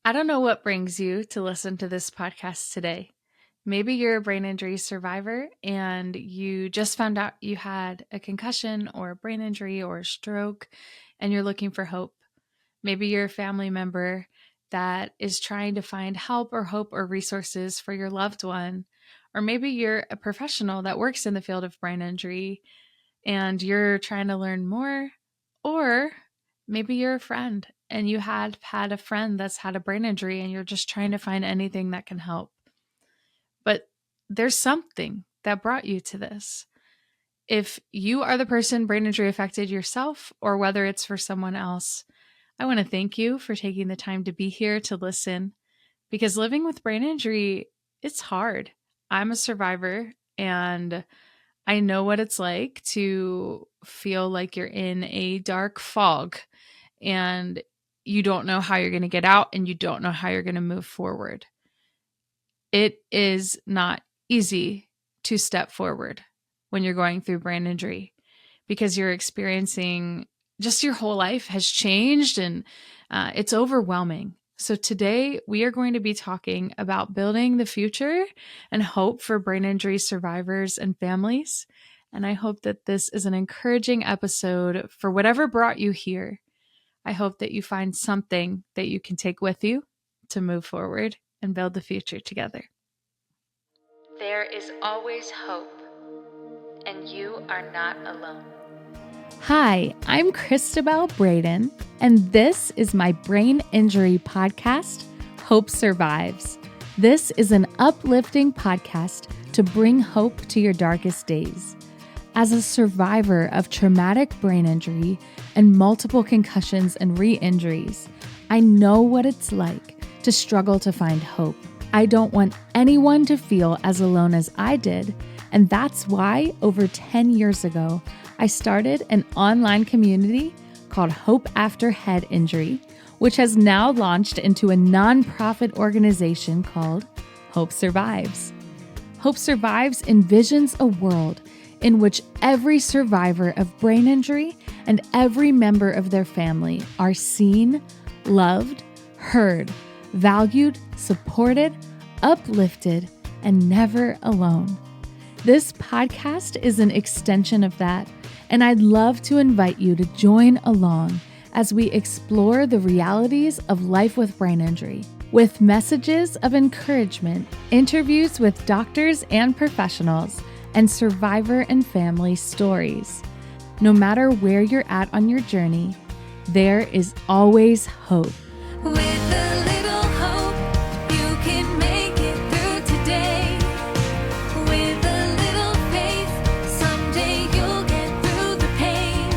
I don't know what brings you to listen to this podcast today. Maybe you're a brain injury survivor and you just found out you had a concussion or a brain injury or a stroke and you're looking for hope. Maybe you're a family member that is trying to find help or hope or resources for your loved one. Or maybe you're a professional that works in the field of brain injury and you're trying to learn more. Or maybe you're a friend and you had a friend that's had a brain injury and you're just trying to find anything that can help. But there's something that brought you to this. If you are the person brain injury affected yourself, or whether it's for someone else, I want to thank you for taking the time to be here to listen, because living with brain injury, it's hard. I'm a survivor and I know what it's like to feel like you're in a dark fog and you don't know how you're going to get out and you don't know how you're going to move forward. It is not easy to step forward when you're going through brain injury because you're experiencing just your whole life has changed and it's overwhelming. So today we are going to be talking about building the future and hope for brain injury survivors and families. And I hope that this is an encouraging episode for whatever brought you here. I hope that you find something that you can take with you to move forward and build the future together. There is always hope, and you are not alone. Hi, I'm Cristabelle Braden, and this is my brain injury podcast, Hope Survives. This is an uplifting podcast to bring hope to your darkest days. As a survivor of traumatic brain injury and multiple concussions and re-injuries, I know what it's like to struggle to find hope. I don't want anyone to feel as alone as I did, and that's why over 10 years ago, I started an online community called Hope After Head Injury, which has now launched into a nonprofit organization called Hope Survives. Hope Survives envisions a world in which every survivor of brain injury and every member of their family are seen, loved, heard, valued, supported, uplifted, and never alone. This podcast is an extension of that, and I'd love to invite you to join along as we explore the realities of life with brain injury, with messages of encouragement, interviews with doctors and professionals, and survivor and family stories. No matter where you're at on your journey, there is always hope. With a little hope, you can make it through today. With a little faith, someday you'll get through the pain.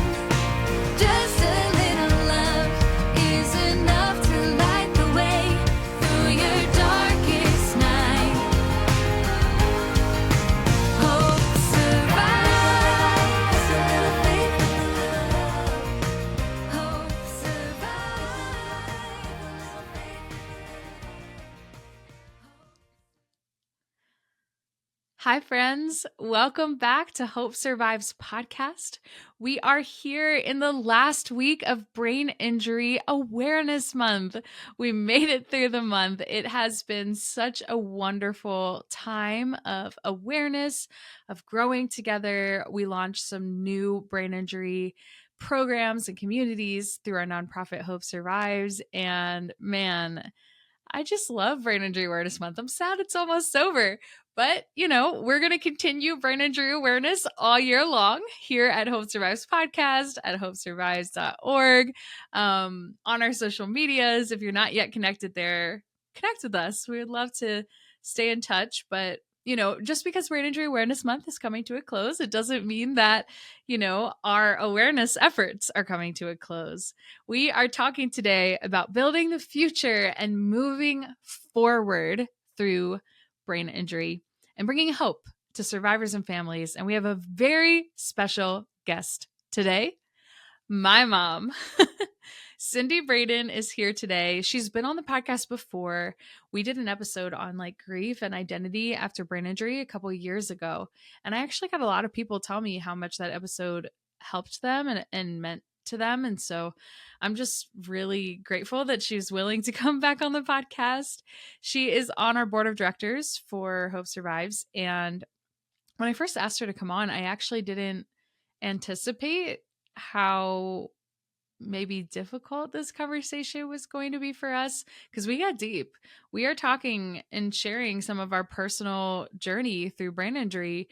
Just a little love is enough to light the way through your darkest night. Hope survives. A little faith, a little love. Hope survives. Hi, friends. Welcome back to Hope Survives podcast. We are here in the last week of Brain Injury Awareness Month. We made it through the month. It has been such a wonderful time of awareness, of growing together. We launched some new brain injury programs and communities through our nonprofit Hope Survives. And man, I just love Brain Injury Awareness Month. I'm sad it's almost over. But, we're going to continue brain injury awareness all year long here at Hope Survives Podcast, at hopesurvives.org, on our social medias. If you're not yet connected there, connect with us. We would love to stay in touch. But, just because Brain Injury Awareness Month is coming to a close, it doesn't mean that, our awareness efforts are coming to a close. We are talking today about building the future and moving forward through brain injury and bringing hope to survivors and families. And we have a very special guest today. My mom, Cyndie Braden, is here today. She's been on the podcast before. We did an episode on grief and identity after brain injury a couple of years ago. And I actually got a lot of people tell me how much that episode helped them and meant to them. And so I'm just really grateful that she's willing to come back on the podcast. She is on our board of directors for Hope Survives. And when I first asked her to come on, I actually didn't anticipate how maybe difficult this conversation was going to be for us, because we got deep. We are talking and sharing some of our personal journey through brain injury,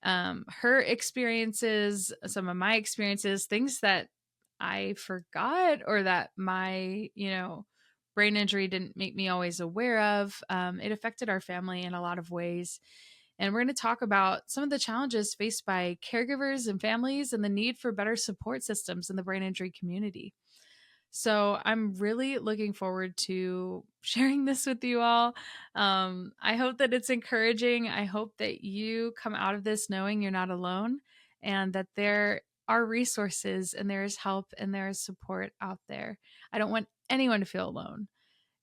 her experiences, some of my experiences, things that I forgot or that my, brain injury didn't make me always aware of. It affected our family in a lot of ways. And we're going to talk about some of the challenges faced by caregivers and families and the need for better support systems in the brain injury community. So I'm really looking forward to sharing this with you all. I hope that it's encouraging. I hope that you come out of this knowing you're not alone and that there are resources and there is help and there is support out there. I don't want anyone to feel alone.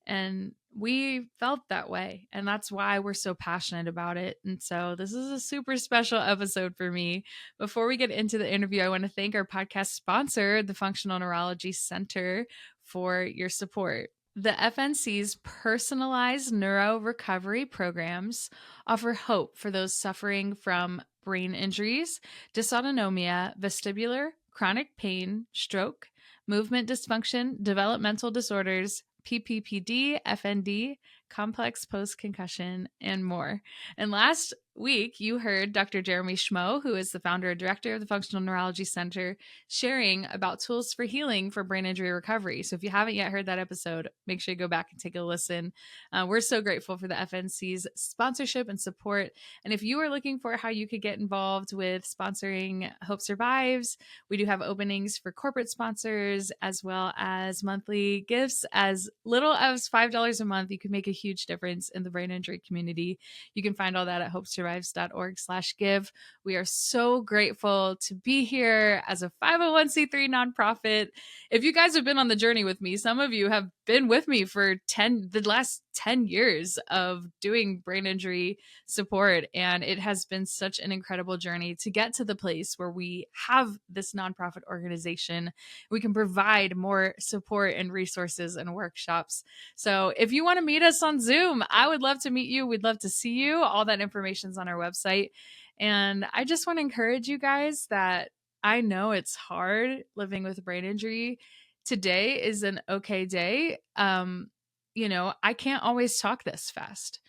And we felt that way. And that's why we're so passionate about it. And so this is a super special episode for me. Before we get into the interview, I want to thank our podcast sponsor, the Functional Neurology Center, for your support. The FNC's personalized neuro recovery programs offer hope for those suffering from brain injuries, dysautonomia, vestibular, chronic pain, stroke, movement dysfunction, developmental disorders, PPPD, FND, complex post-concussion, and more. And last week, you heard Dr. Jeremy Schmo, who is the founder and director of the Functional Neurology Center, sharing about tools for healing for brain injury recovery. So if you haven't yet heard that episode, make sure you go back and take a listen. We're so grateful for the FNC's sponsorship and support. And if you are looking for how you could get involved with sponsoring Hope Survives, we do have openings for corporate sponsors as well as monthly gifts. As little as $5 a month, you can make a huge difference in the brain injury community. You can find all that at hopesurvives.org/give. We are so grateful to be here as a 501c3 nonprofit. If you guys have been on the journey with me, some of you have been with me for the last 10 years of doing brain injury support. And it has been such an incredible journey to get to the place where we have this nonprofit organization. We can provide more support and resources and workshops. So if you want to meet us on Zoom, I would love to meet you. We'd love to see you. All that information is on our website. And I just want to encourage you guys that I know it's hard living with a brain injury. Today is an okay day. I can't always talk this fast.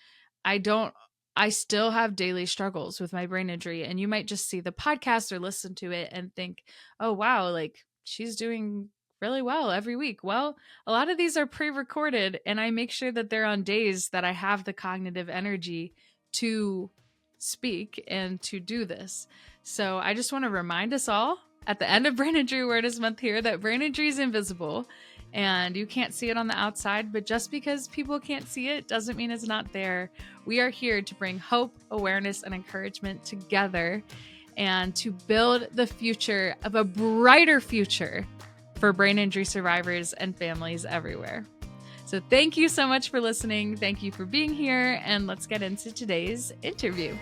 I still have daily struggles with my brain injury, and you might just see the podcast or listen to it and think, oh, wow, like she's doing really well every week. Well, a lot of these are pre-recorded, and I make sure that they're on days that I have the cognitive energy to speak and to do this. So I just want to remind us all at the end of Brain Injury Awareness Month here that brain injury is invisible and you can't see it on the outside, but just because people can't see it doesn't mean it's not there. We are here to bring hope, awareness, and encouragement together and to build the future of a brighter future for brain injury survivors and families everywhere. So thank you so much for listening. Thank you for being here, and let's get into today's interview.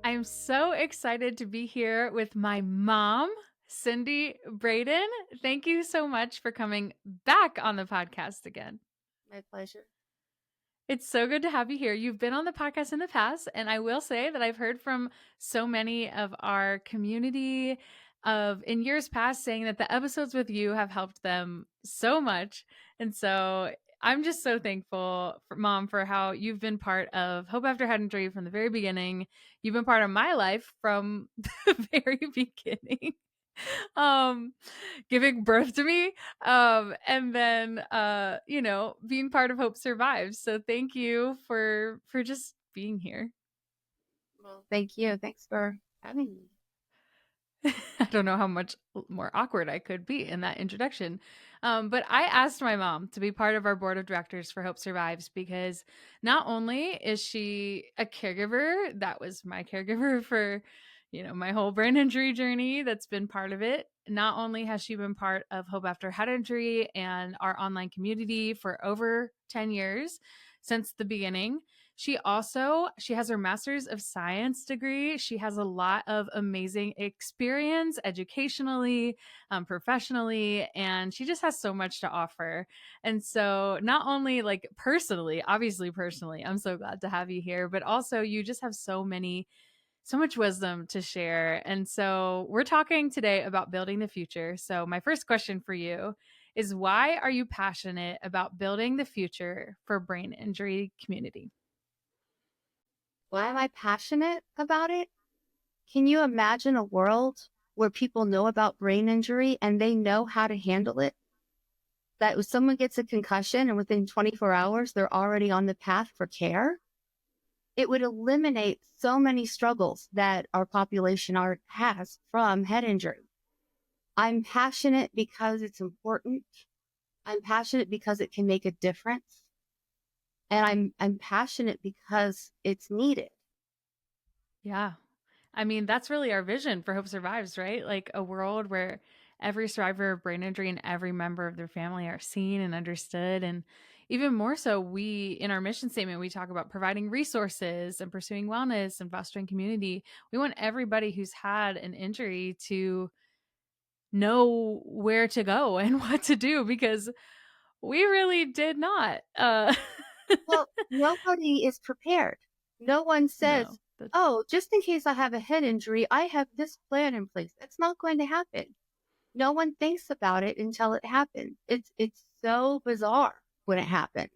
I'm so excited to be here with my mom, Cyndie Braden. Thank you so much for coming back on the podcast again. My pleasure. It's so good to have you here. You've been on the podcast in the past, and I will say that I've heard from so many of our community in years past saying that the episodes with you have helped them so much. And so I'm just so thankful, Mom, for how you've been part of Hope After Head Injury from the very beginning. You've been part of my life from the very beginning. Giving birth to me, and then being part of Hope Survives. So thank you for just being here. Well, thank you. Thanks for having me. I don't know how much more awkward I could be in that introduction. But I asked my mom to be part of our board of directors for Hope Survives because not only is she a caregiver, that was my caregiver for my whole brain injury journey that's been part of it. Not only has she been part of Hope After Head Injury and our online community for over 10 years since the beginning, she has her master's of science degree. She has a lot of amazing experience educationally, professionally, and she just has so much to offer. And so not only like personally, obviously personally, I'm so glad to have you here, but also you just have so much wisdom to share. And so we're talking today about building the future. So my first question for you is, why are you passionate about building the future for brain injury community? Why am I passionate about it? Can you imagine a world where people know about brain injury and they know how to handle it? That if someone gets a concussion and within 24 hours, they're already on the path for care? It would eliminate so many struggles that our population has from head injury. I'm passionate because it's important. I'm passionate because it can make a difference. And I'm passionate because it's needed. Yeah. I mean, that's really our vision for Hope Survives, right? Like a world where every survivor of brain injury and every member of their family are seen and understood. And even more so, in our mission statement, we talk about providing resources and pursuing wellness and fostering community. We want everybody who's had an injury to know where to go and what to do, because we really did not. Well, nobody is prepared. No one says, No. oh, just in case I have a head injury, I have this plan in place. That's not going to happen. No one thinks about it until it happens. It's so bizarre when it happens.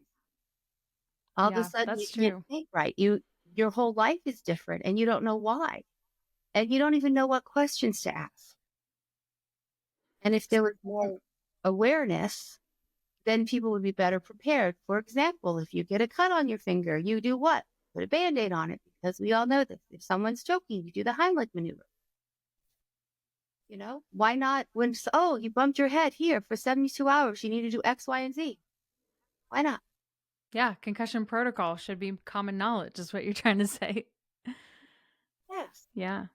All of a Yeah, sudden you that's can't true. think right. Your whole life is different and you don't know why. And you don't even know what questions to ask. And if there was more awareness, then people would be better prepared. For example, if you get a cut on your finger, you do what? Put a Band-Aid on it, because we all know this. If someone's choking, you do the Heimlich maneuver. Why not oh, you bumped your head here for 72 hours. You need to do X, Y, and Z. Why not? Yeah, concussion protocol should be common knowledge, is what you're trying to say. Yes. Yeah.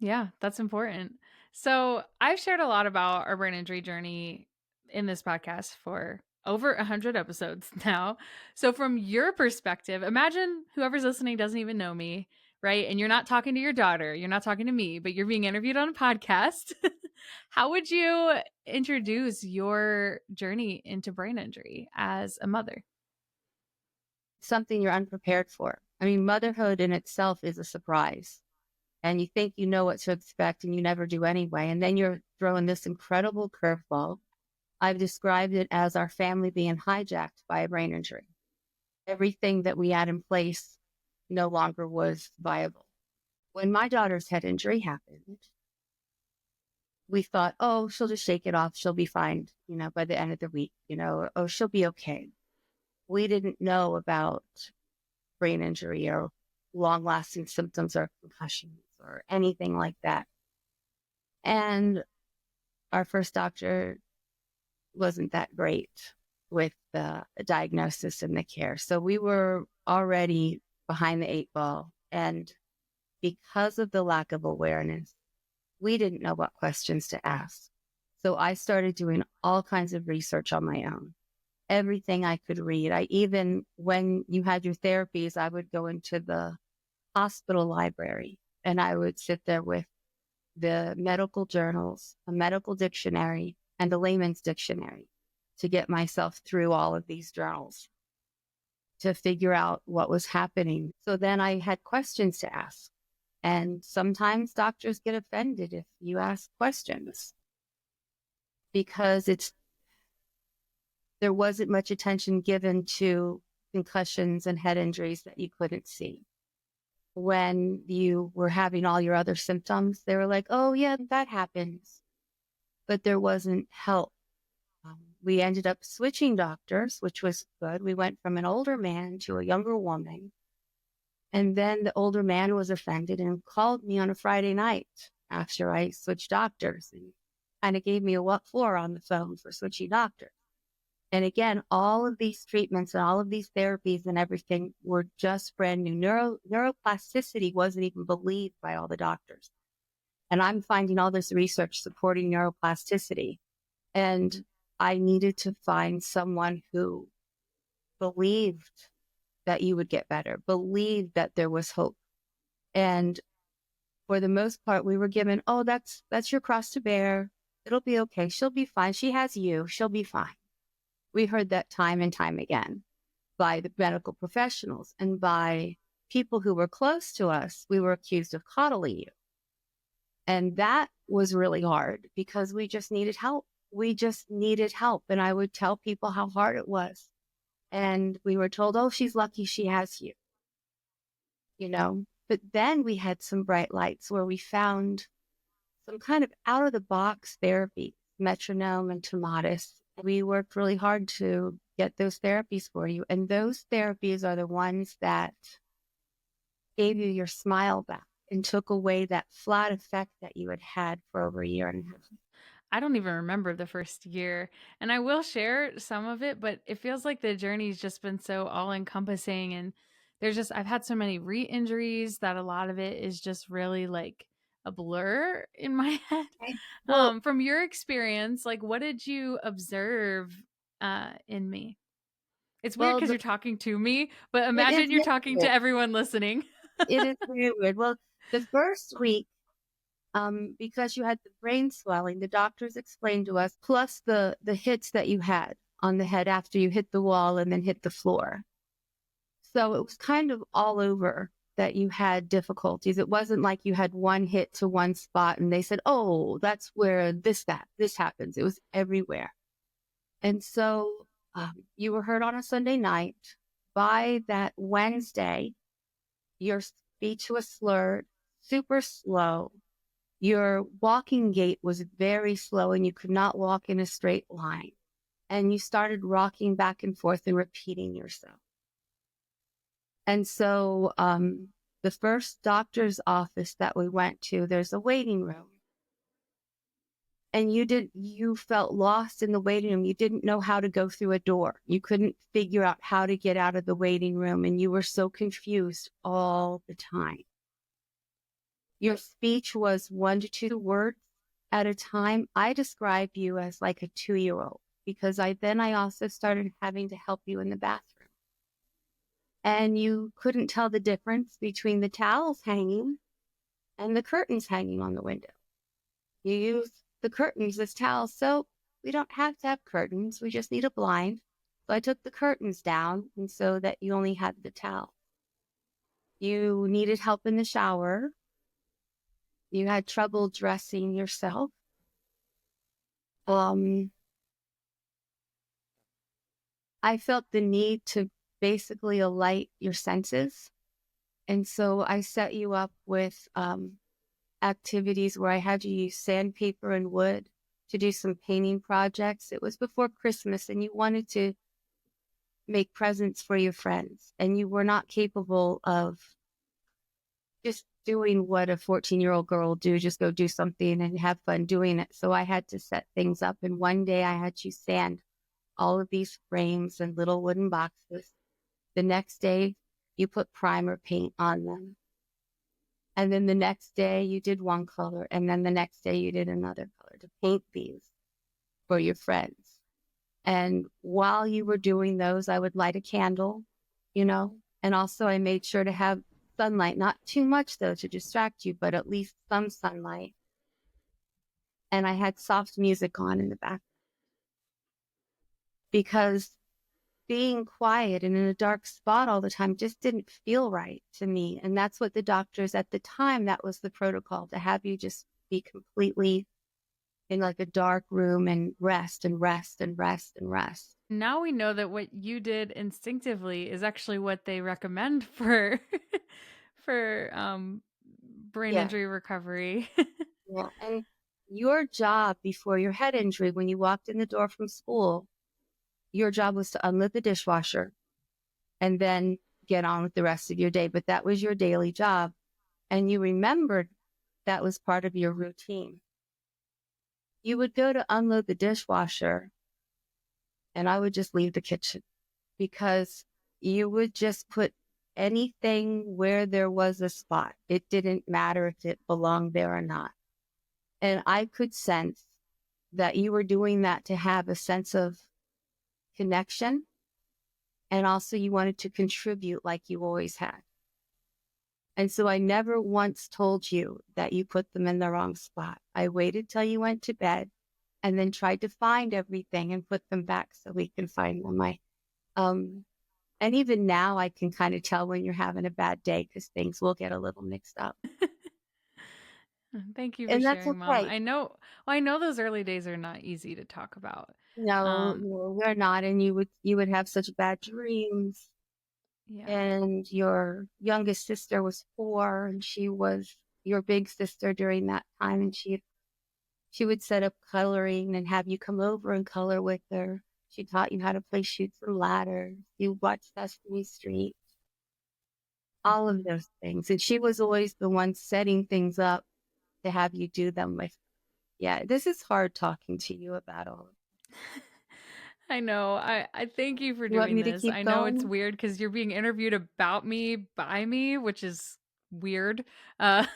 Yeah, that's important. So I've shared a lot about our brain injury journey in this podcast for over 100 episodes now. So from your perspective, imagine whoever's listening doesn't even know me, right? And you're not talking to your daughter, you're not talking to me, but you're being interviewed on a podcast. How would you introduce your journey into brain injury as a mother? Something you're unprepared for. I mean, motherhood in itself is a surprise. And you think you know what to expect and you never do anyway. And then you're throwing this incredible curveball. I've described it as our family being hijacked by a brain injury. Everything that we had in place no longer was viable. When my daughter's head injury happened, we thought, oh, she'll just shake it off. She'll be fine, by the end of the week, oh, she'll be okay. We didn't know about brain injury or long lasting symptoms or concussions or anything like that. And our first doctor wasn't that great with the diagnosis and the care. So we were already behind the 8 ball. And because of the lack of awareness, we didn't know what questions to ask. So I started doing all kinds of research on my own, everything I could read. When you had your therapies, I would go into the hospital library and I would sit there with the medical journals, a medical dictionary, and a layman's dictionary to get myself through all of these journals to figure out what was happening. So then I had questions to ask. And sometimes doctors get offended if you ask questions because there wasn't much attention given to concussions and head injuries that you couldn't see. When you were having all your other symptoms, they were like, oh yeah, that happens. But there wasn't help. We ended up switching doctors, which was good. We went from an older man to a younger woman. And then the older man was offended and called me on a Friday night after I switched doctors and kind of gave me a what for on the phone for switching doctors. And again, all of these treatments and all of these therapies and everything were just brand new. Neuroplasticity wasn't even believed by all the doctors. And I'm finding all this research supporting neuroplasticity. And I needed to find someone who believed that you would get better, believed that there was hope. And for the most part, we were given, oh, that's your cross to bear. It'll be okay. She'll be fine. She has you. She'll be fine. We heard that time and time again by the medical professionals and by people who were close to us. We were accused of coddling you. And that was really hard because we just needed help. We just needed help. And I would tell people how hard it was. And we were told, oh, she's lucky she has you, you know. But then we had some bright lights where we found some kind of out of the box therapy, metronome and tomatis. We worked really hard to get those therapies for you. And those therapies are the ones that gave you your smile back and took away that flat effect that you had had for over a year and a half. I don't even remember the first year. And I will share some of it, but it feels like the journey's just been so all encompassing. And I've had so many re injuries that a lot of it is just really like a blur in my head. Okay. Well, From your experience, like what did you observe in me? It's weird well, because you're talking to me, but it is imagine you're very talking to weird. everyone listening. It is very weird. Well, the first week, because you had the brain swelling, the doctors explained to us, plus the hits that you had on the head after you hit the wall and then hit the floor. So it was kind of all over that you had difficulties. It wasn't like you had one hit to one spot and they said, oh, that's where this happens. It was everywhere. And so you were hurt on a Sunday night. By that Wednesday, your speech was slurred, super slow. Your walking gait was very slow and you could not walk in a straight line. And you started rocking back and forth and repeating yourself. And so the first doctor's office that we went to, there's a waiting room. And you felt lost in the waiting room. You didn't know how to go through a door. You couldn't figure out how to get out of the waiting room. And you were so confused all the time. Your speech was 1 to 2 words at a time. I describe you as like a 2-year-old because I also started having to help you in the bathroom. And you couldn't tell the difference between the towels hanging and the curtains hanging on the window. You use the curtains as towels, so we don't have to have curtains. We just need a blind. So I took the curtains down, and so that you only had the towel. You needed help in the shower. You had trouble dressing yourself. I felt the need to basically alight your senses. And so I set you up with activities where I had you use sandpaper and wood to do some painting projects. It was before Christmas and you wanted to make presents for your friends and you were not capable of just doing what a 14-year-old girl will do, just go do something and have fun doing it. So I had to set things up. And one day I had you sand all of these frames and little wooden boxes. The next day you put primer paint on them. And then the next day you did one color. And then the next day you did another color to paint these for your friends. And while you were doing those, I would light a candle, and also I made sure to have sunlight, not too much though to distract you, but at least some sunlight. And I had soft music on in the back because being quiet and in a dark spot all the time just didn't feel right to me. And that's what the doctors at the time, that was the protocol, to have you just be completely in like a dark room and rest and rest and rest and rest. Now we know that what you did instinctively is actually what they recommend for for brain Yeah. injury recovery. Yeah. And your job before your head injury, when you walked in the door from school, your job was to unload the dishwasher and then get on with the rest of your day. But that was your daily job. And you remembered that was part of your routine. You would go to unload the dishwasher and I would just leave the kitchen because you would just put anything where there was a spot. It didn't matter if it belonged there or not. And I could sense that you were doing that to have a sense of connection. And also you wanted to contribute like you always had. And so I never once told you that you put them in the wrong spot. I waited till you went to bed and then tried to find everything and put them back so we can find them. Um, and even now I can kind of tell when you're having a bad day because things will get a little mixed up. Thank you for And that's sharing, Mom. okay. I know those early days are not easy to talk about. No, Um, no, we're not. And you would have such bad dreams. yeah. And your youngest sister was 4 and she was your big sister during that time. And she would set up coloring and have you come over and color with her. She taught you how to play Chutes and Ladders. You watched Sesame Street, all of Mhm. those things. And she was always the one setting things up to have you do them with. Yeah, this is hard talking to you about all of it. I know. I thank you for You want doing me to this. keep I know it's going? weird because you're being interviewed about me by me, which is weird. Uh,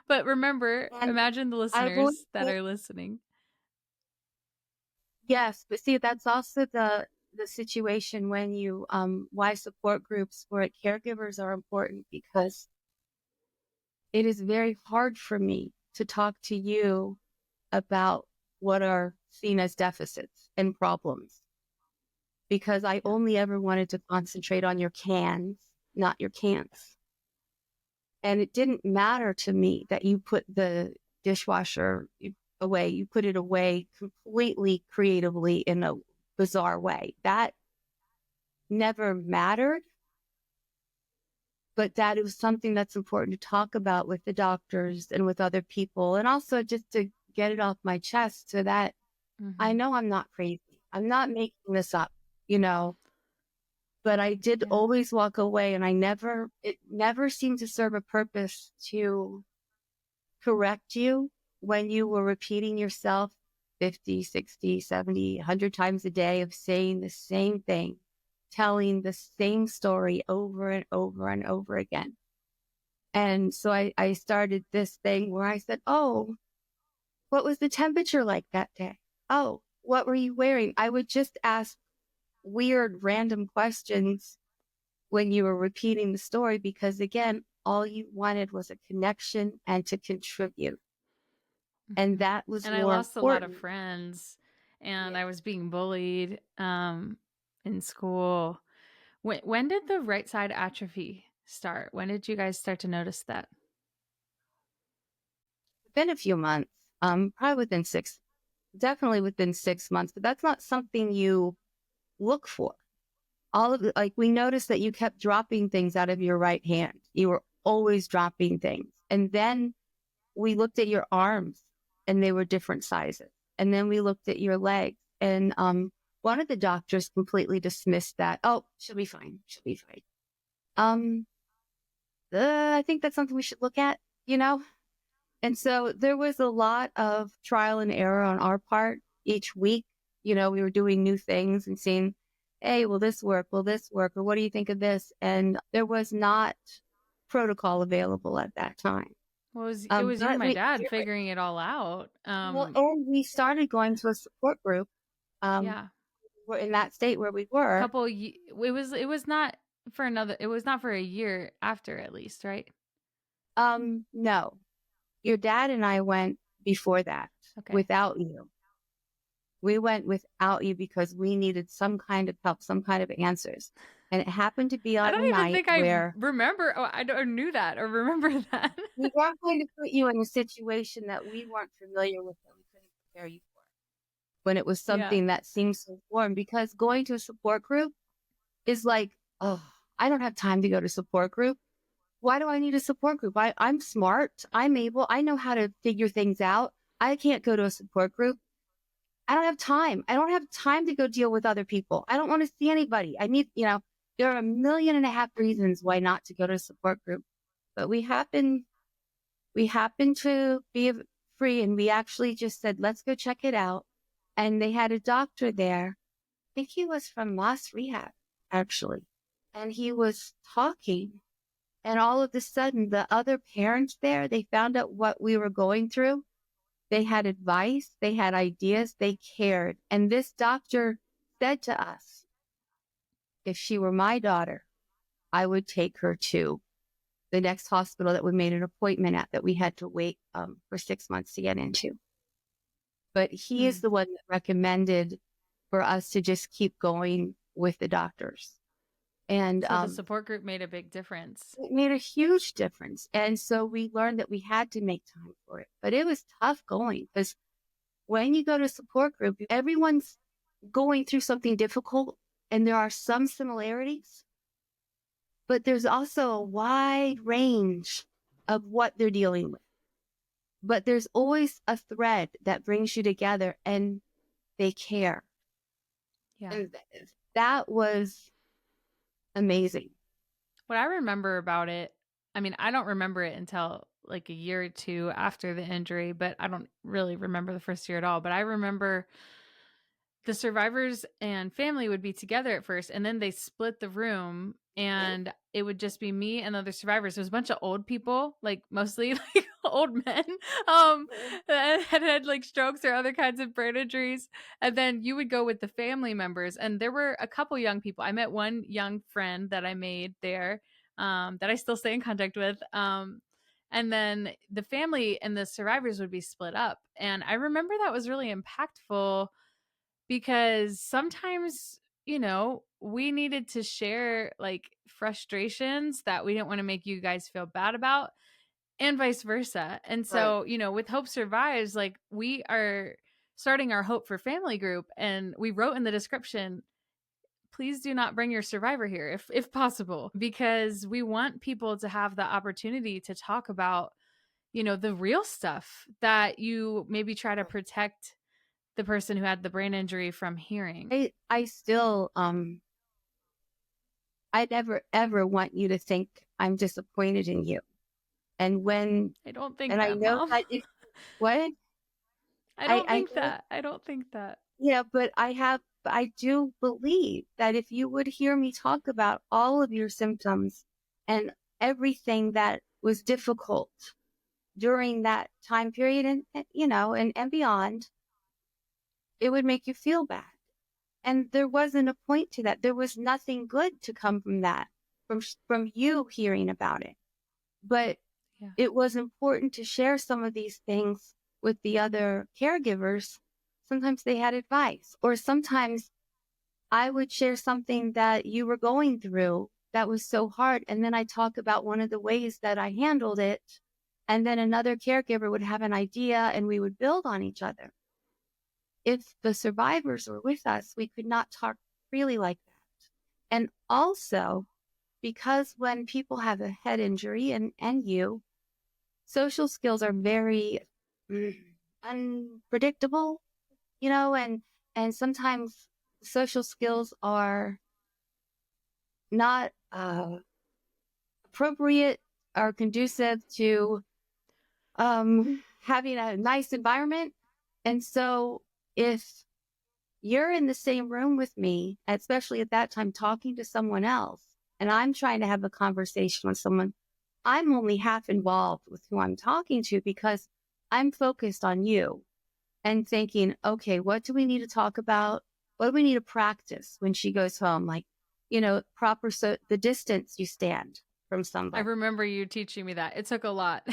but remember, And imagine the I've always listeners that been, are listening. yes, but see, that's also the situation when you why support groups for caregivers are important because it is very hard for me to talk to you about what are seen as deficits and problems because I Yeah. only ever wanted to concentrate on your cans, not your cans. And it didn't matter to me that you put the dishwasher away. You put it away completely creatively in a bizarre way. That never mattered, but that it was something that's important to talk about with the doctors and with other people. And also just to get it off my chest so that I Hmm. know I'm not crazy. I'm not making this up, you know, but I did Yeah. always walk away and it never seemed to serve a purpose to correct you when you were repeating yourself 50, 60, 70, 100 times a day of saying the same thing, telling the same story over and over and over again. And so I started this thing where I said, oh, what was the temperature like that day? Oh, what were you wearing? I would just ask weird, random questions when you were repeating the story because, again, all you wanted was a connection and to contribute. And Hmm. that was And I more lost a lot of important. friends, and I Yeah. was being bullied in school. When did the right side atrophy start? When did you guys start to notice that? Been a few months, probably definitely within 6 months, but that's not something you look for. All of it, like we noticed that you kept dropping things out of your right hand. You were always dropping things. And then we looked at your arms and they were different sizes. And then we looked at your legs and one of the doctors completely dismissed that. Oh, she'll be fine. She'll be fine. Um, I think that's something we should look at, you know? And so there was a lot of trial and error on our part each week. You know, we were doing new things and seeing, hey, will this work? Will this work? Or what do you think of this? And there was not protocol available at that time. Well, it was you and But my we, dad figuring it all out. well, and we started going to a support group. Yeah. We're in that state where we were. It was not for another it was not for a year after at least, right? No, your dad and I went before that Okay. without you. We went without you because we needed some kind of help, some kind of answers. And it happened to be I on a don't even night think I where remember or knew that or remember that. we weren't going to put you in a situation that we weren't familiar with that we couldn't prepare you for. When it was Yeah. something that seemed so foreign, because going to a support group is like, oh, I don't have time to go to support group. Why do I need a support group? I'm smart. I'm able. I know how to figure things out. I can't go to a support group. I don't have time. I don't have time to go deal with other people. I don't want to see anybody. I need, there are 1.5 million reasons why not to go to a support group. But we happen to be free and we actually just said, let's go check it out. And they had a doctor there. I think he was from Moss Rehab, actually. And he was talking. And all of a sudden, the other parents there, they found out what we were going through. They had advice, they had ideas, they cared. And this doctor said to us, if she were my daughter, I would take her to the next hospital that we made an appointment at that we had to wait for 6 months to get into. But he is Mm. the one that recommended for us to just keep going with the doctors. And So the support group made a big difference. it made a huge difference. And so we learned that we had to make time for it. But it was tough going because when you go to a support group, everyone's going through something difficult and there are some similarities, but there's also a wide range of what they're dealing with. But there's always a thread that brings you together and they care. Yeah. And that was amazing. What I remember about it, I mean, I don't remember it until like a year or two after the injury, but I don't really remember the first year at all. But I remember the survivors and family would be together at first, and then they split the room, and it would just be me and the other survivors. It was a bunch of old people, like mostly like old men, that had like strokes or other kinds of brain injuries. And then you would go with the family members, and there were a couple young people. I met one young friend that I made there, that I still stay in contact with. And then the family and the survivors would be split up, and I remember that was really impactful because sometimes, we needed to share like frustrations that we didn't want to make you guys feel bad about, and vice versa. And Right. so, with Hope Survives, like we are starting our Hope for Family group, and we wrote in the description, please do not bring your survivor here if possible, because we want people to have the opportunity to talk about, the real stuff that you maybe try to protect the person who had the brain injury from hearing. I still, I never ever want you to think I'm disappointed in you. And I don't think and I that, know Mom. that if, what? I don't I think know, that. I don't think that. yeah, but I do believe that if you would hear me talk about all of your symptoms and everything that was difficult during that time period and beyond, it would make you feel bad. And there wasn't a point to that. There was nothing good to come from that, from you hearing about it. But Yeah. it was important to share some of these things with the other caregivers. Sometimes they had advice, or sometimes I would share something that you were going through that was so hard. And then I talk about one of the ways that I handled it. And then another caregiver would have an idea and we would build on each other. If the survivors were with us, we could not talk freely like that. And also, because when people have a head injury and social skills are very unpredictable, and sometimes social skills are not appropriate or conducive to having a nice environment. And so if you're in the same room with me, especially at that time, talking to someone else, and I'm trying to have a conversation with someone, I'm only half involved with who I'm talking to because I'm focused on you and thinking, okay, what do we need to talk about? What do we need to practice when she goes home? Like, the distance you stand from I somebody. remember you teaching me that. It took a lot.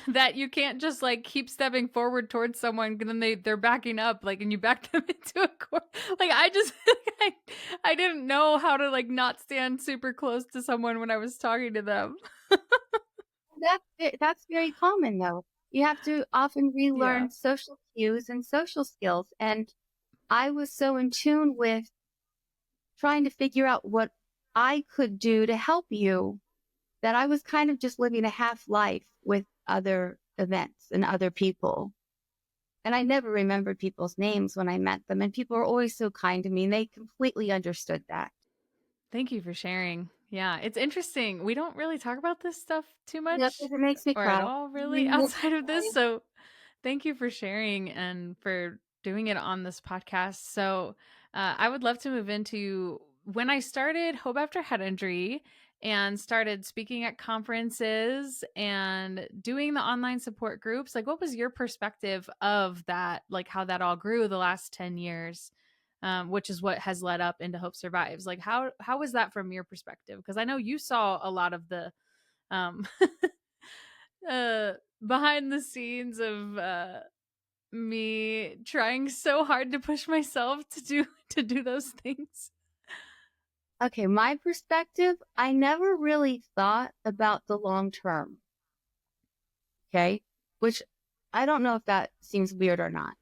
That you can't just like keep stepping forward towards someone and then they're backing up, like, and you back them into a corner. Like I just I didn't know how to like not stand super close to someone when I was talking to them. That's very common though. You have to often Yeah. relearn social cues and social skills. And I was so in tune with trying to figure out what I could do to help you that I was kind of just living a half life with other events and other people. And I never remembered people's names when I met them. And people were always so kind to me and they completely understood that. Thank you for sharing. Yeah, it's interesting. We don't really talk about this stuff too Yeah, much because it makes me or at cry. all, really, It makes me outside of this. cry. So, thank you for sharing and for doing it on this podcast. So, I would love to move into when I started Hope After Head Injury and started speaking at conferences and doing the online support groups. Like, what was your perspective of that? Like, how that all grew the last 10 years, which is what has led up into Hope Survives. Like, how was that from your perspective? Because I know you saw a lot of the um, behind the scenes of me trying so hard to push myself to do those things. Okay, my perspective, I never really thought about the long term. Okay, which I don't know if that seems weird or not.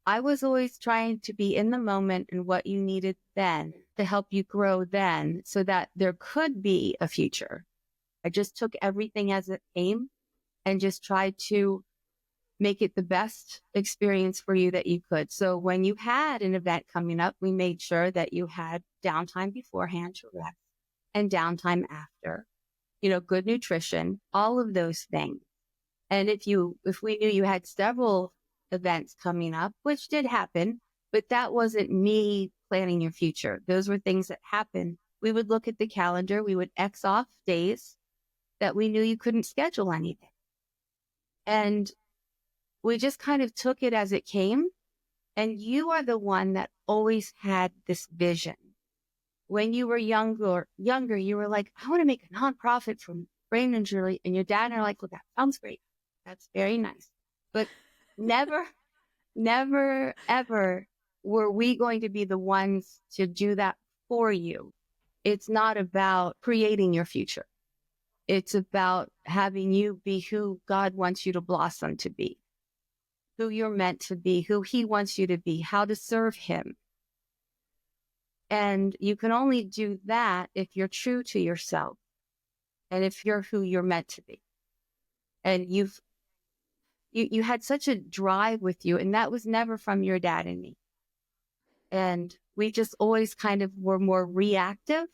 I was always trying to be in the moment and what you needed then to help you grow then so that there could be a future. I just took everything as it came and just tried to make it the best experience for you that you could. So when you had an event coming up, we made sure that you had downtime beforehand to rest and downtime after, good nutrition, all of those things. And if we knew you had several events coming up, which did happen, but that wasn't me planning your future. Those were things that happened. We would look at the calendar. We would X off days that we knew you couldn't schedule anything. And we just kind of took it as it came. And you are the one that always had this vision. When you were younger, you were like, I want to make a nonprofit from brain injury. And your dad and I are like, well, that sounds great. That's very nice. But never, never, ever were we going to be the ones to do that for you. It's not about creating your future. It's about having you be who God wants you to blossom to be, who you're meant to be, who he wants you to be, how to serve him. And you can only do that if you're true to yourself and if you're who you're meant to be. And you had such a drive with you, and that was never from your dad and me. And we just always kind of were more reactive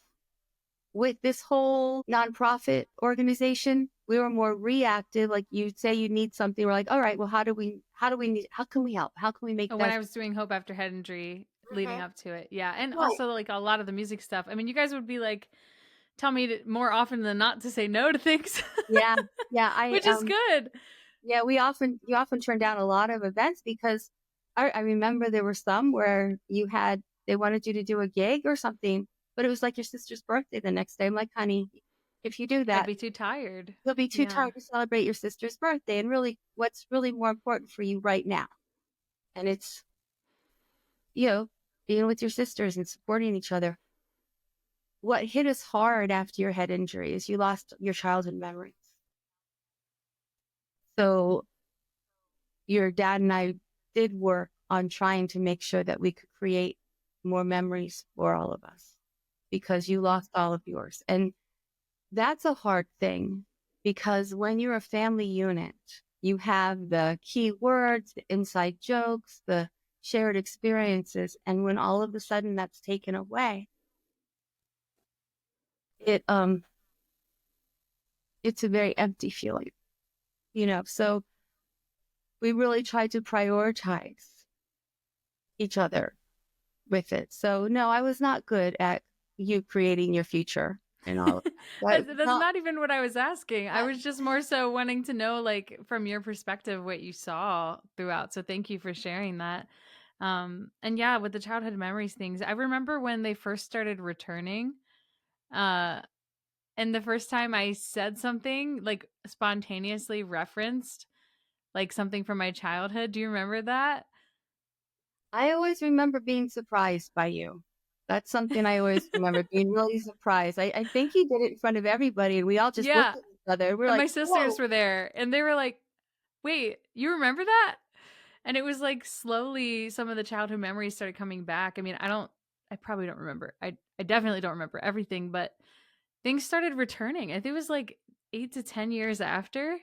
with this whole nonprofit organization. We were more reactive. Like you say you need something. We're like, all right, well, how can we help? How can we make When that? I was doing Hope After Head Injury leading Mhm. up to it. Yeah. And Right. also like a lot of the music stuff. I mean, you guys would be like, tell me more often than not to say no to things, Yeah. Yeah. which is good. Yeah, you often turn down a lot of events because I remember there were some where they wanted you to do a gig or something, but it was like your sister's birthday the next day. I'm like, honey, if you do I'd that, be too tired. you'll be too Yeah. tired to celebrate your sister's birthday. And really, what's really more important for you right now? And it's, being with your sisters and supporting each other. What hit us hard after your head injury is you lost your childhood memories. So your dad and I did work on trying to make sure that we could create more memories for all of us because you lost all of yours. And that's a hard thing because when you're a family unit, you have the key words, the inside jokes, the shared experiences. And when all of a sudden that's taken away, it, it's a very empty feeling, so we really tried to prioritize each other with it. So no, I was not good at you creating your future and all of that. That was That's not not even what I was asking. I that. was just more so wanting to know, like, from your perspective, what you saw throughout. So thank you for sharing that. And yeah, with the childhood memories things, I remember when they first started returning. Uh, and the first time I said something like spontaneously referenced like something from my childhood. Do you remember that? I always remember being surprised by you. That's something I always remember being really surprised. I think you did it in front of everybody and we all just looked Yeah. at each other. We're And like, my sisters whoa. were there and they were like, "Wait, you remember that?" And it was like slowly some of the childhood memories started coming back. I mean, I probably don't remember. I definitely don't remember everything, but things started returning. I think it was like 8 to 10 years after.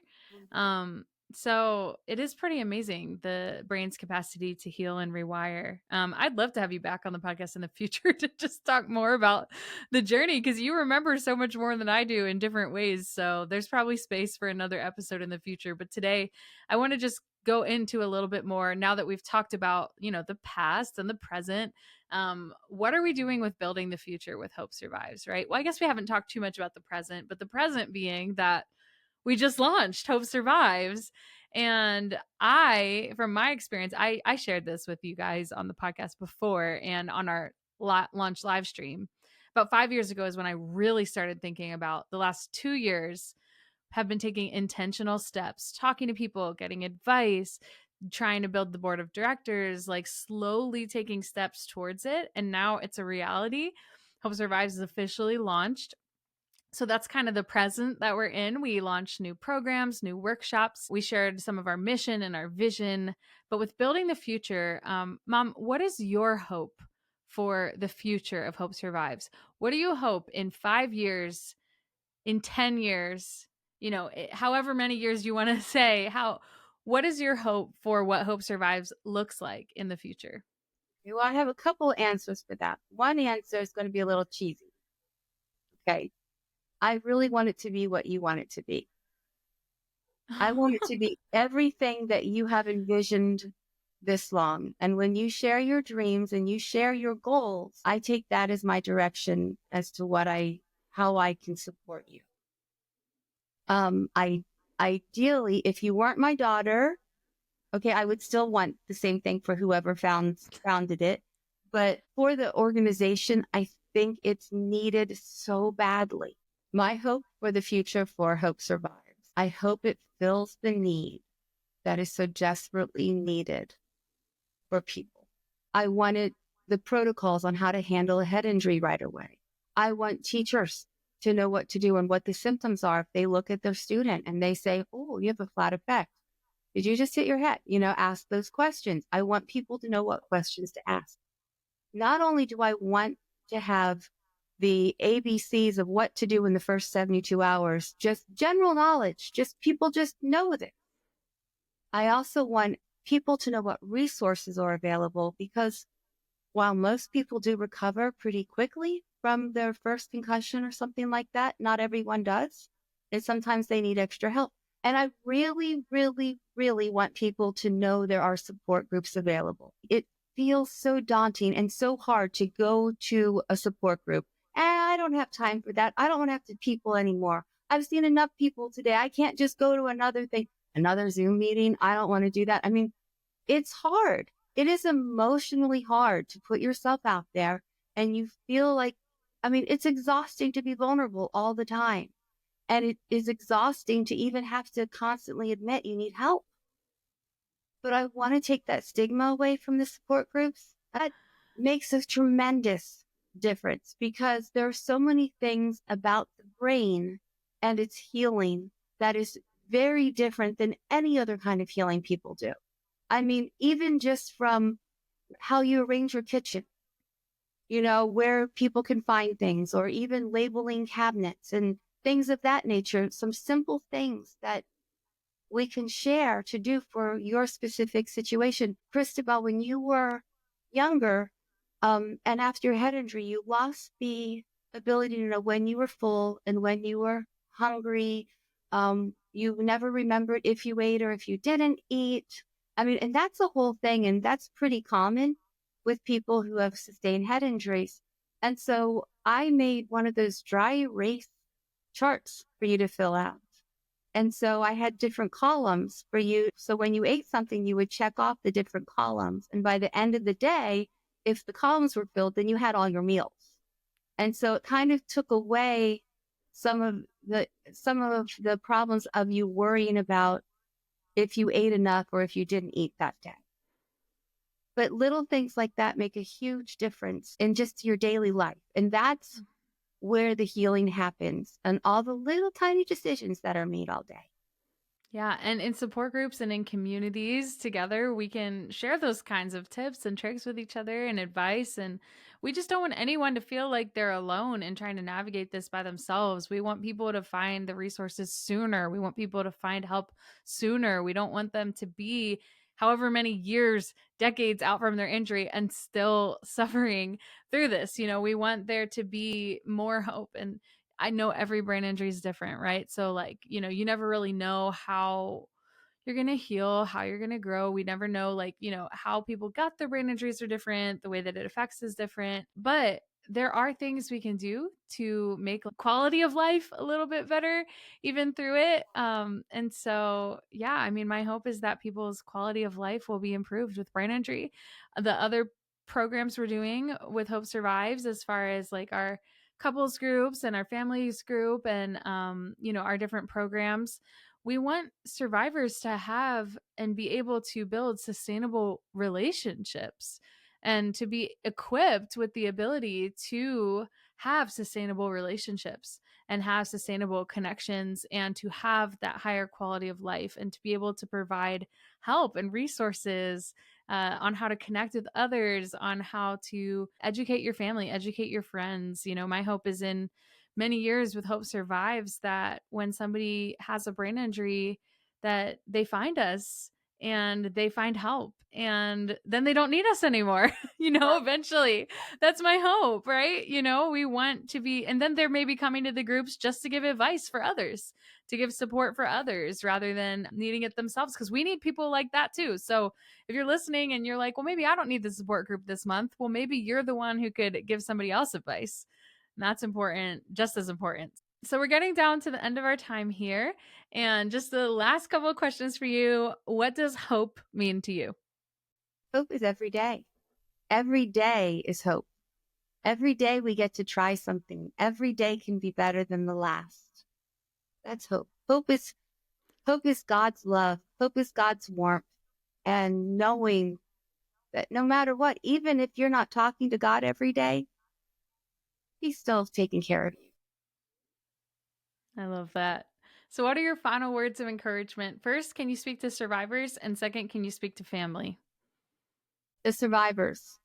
So it is pretty amazing, the brain's capacity to heal and rewire. I'd love to have you back on the podcast in the future to just talk more about the journey, because you remember so much more than I do in different ways. So there's probably space for another episode in the future. But today, I want to just go into a little bit more now that we've talked about, the past and the present. What are we doing with building the future with Hope Survives, right? Well, I guess we haven't talked too much about the present, but the present being that we just launched Hope Survives. And from my experience, I shared this with you guys on the podcast before and on our launch live stream. About 5 years ago is when I really started thinking about the last 2 years have been taking intentional steps, talking to people, getting advice, trying to build the board of directors, like slowly taking steps towards it. And now it's a reality. Hope Survives is officially launched. So that's kind of the present that we're in. We launched new programs, new workshops. We shared some of our mission and our vision. But with building the future, Mom, what is your hope for the future of Hope Survives? What do you hope in 5 years, in 10 years, however many years you want to say? What is your hope for what Hope Survives looks like in the future? Well, I have a couple answers for that. One answer is going to be a little cheesy. Okay. I really want it to be what you want it to be. I want it to be everything that you have envisioned this long. And when you share your dreams and you share your goals, I take that as my direction as to how I can support you. I ideally, if you weren't my daughter, okay, I would still want the same thing for whoever founded it. But for the organization, I think it's needed so badly. My hope for the future for Hope Survives, I hope it fills the need that is so desperately needed for people. I wanted the protocols on how to handle a head injury right away. I want teachers to know what to do and what the symptoms are if they look at their student and they say, oh, you have a flat effect. Did you just hit your head? Ask those questions. I want people to know what questions to ask. Not only do I want to have the ABCs of what to do in the first 72 hours, just general knowledge, just people just know it. I also want people to know what resources are available, because while most people do recover pretty quickly from their first concussion or something like that, not everyone does. And sometimes they need extra help. And I really, really, really want people to know there are support groups available. It feels so daunting and so hard to go to a support group. And I don't have time for that. I don't want to have to people anymore. I've seen enough people today. I can't just go to another Zoom meeting. I don't want to do that. I mean, it's hard. It is emotionally hard to put yourself out there, and you feel like, it's exhausting to be vulnerable all the time. And it is exhausting to even have to constantly admit you need help. But I want to take that stigma away from the support groups. That makes a tremendous difference, because there are so many things about the brain and its healing that is very different than any other kind of healing people do. Even just from how you arrange your kitchen, where people can find things, or even labeling cabinets and things of that nature, some simple things that we can share to do for your specific situation. Cristabelle, when you were younger, and after your head injury, you lost the ability to know when you were full and when you were hungry. You never remembered if you ate or if you didn't eat. And that's a whole thing, and that's pretty common with people who have sustained head injuries. And so I made one of those dry erase charts for you to fill out. And so I had different columns for you. So when you ate something, you would check off the different columns. And by the end of the day, if the columns were filled, then you had all your meals. And so it kind of took away some of the problems of you worrying about if you ate enough or if you didn't eat that day. But little things like that make a huge difference in just your daily life. And that's where the healing happens, and all the little tiny decisions that are made all day. Yeah, and in support groups and in communities together, we can share those kinds of tips and tricks with each other and advice. And we just don't want anyone to feel like they're alone in trying to navigate this by themselves. We want people to find the resources sooner. We want people to find help sooner. We don't want them to be however many years, decades out from their injury and still suffering through this. We want there to be more hope. And I know every brain injury is different, right? So, like, you never really know how you're going to heal, how you're going to grow. We never know, like, how people got their brain injuries are different, the way that it affects is different. But there are things we can do to make quality of life a little bit better, even through it. And so, yeah, I mean, my hope is that people's quality of life will be improved with brain injury. The other programs we're doing with Hope Survives, as far as like our couples groups and our families group and our different programs, we want survivors to have and be able to build sustainable relationships and to be equipped with the ability to have sustainable relationships and have sustainable connections and to have that higher quality of life and to be able to provide help and resources on how to connect with others, on how to educate your family, educate your friends. My hope is in many years with Hope Survives that when somebody has a brain injury, that they find us and they find help and then they don't need us anymore, eventually. That's my hope, right? We want to be, and then they're maybe coming to the groups just to give advice for others, to give support for others rather than needing it themselves, because we need people like that too. So if you're listening and you're like, well, maybe I don't need the support group this month, well, maybe you're the one who could give somebody else advice. And that's important, just as important. So we're getting down to the end of our time here. And just the last couple of questions for you. What does hope mean to you? Hope is every day. Every day is hope. Every day we get to try something. Every day can be better than the last. That's hope. Hope is God's love. Hope is God's warmth. And knowing that no matter what, even if you're not talking to God every day, He's still taking care of you. I love that. So, what are your final words of encouragement? First, can you speak to survivors? And second, can you speak to family? The survivors,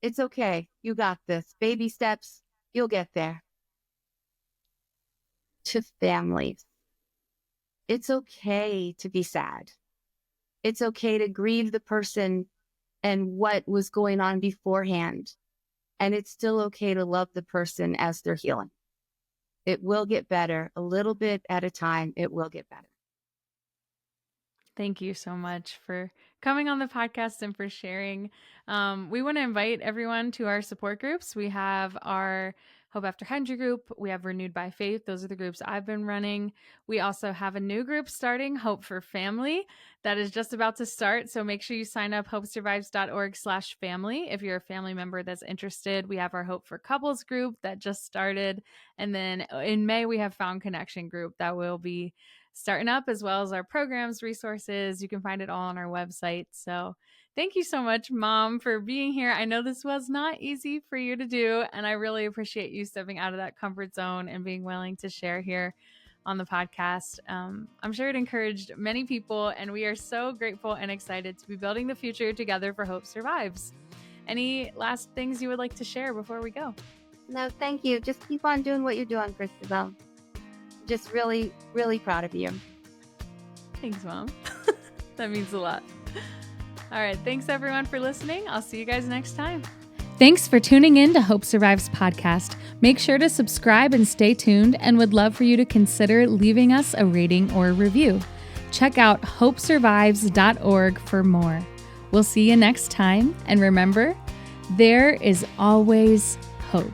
it's okay. You got this. Baby steps, you'll get there. To families, it's okay to be sad. It's okay to grieve the person and what was going on beforehand. And it's still okay to love the person as they're healing. It will get better a little bit at a time. It will get better. Thank you so much for coming on the podcast and for sharing. We want to invite everyone to our support groups. We have our Hope After 100 group. We have Renewed by Faith. Those are the groups I've been running. We also have a new group starting, Hope for Family, that is just about to start. So make sure you sign up, hopesurvives.org/family. If you're a family member that's interested, we have our Hope for Couples group that just started. And then in May, we have Found Connection group that will be starting up, as well as our programs, resources. You can find it all on our website. So thank you so much, Mom, for being here. I know this was not easy for you to do, and I really appreciate you stepping out of that comfort zone and being willing to share here on the podcast. I'm sure it encouraged many people, and we are so grateful and excited to be building the future together for Hope Survives. Any last things you would like to share before we go? No, thank you. Just keep on doing what you're doing, Cristabelle. Just really, really proud of you. Thanks, Mom. That means a lot. All right. Thanks, everyone, for listening. I'll see you guys next time. Thanks for tuning in to Hope Survives podcast. Make sure to subscribe and stay tuned, and would love for you to consider leaving us a rating or a review. Check out hopesurvives.org for more. We'll see you next time. And remember, there is always hope.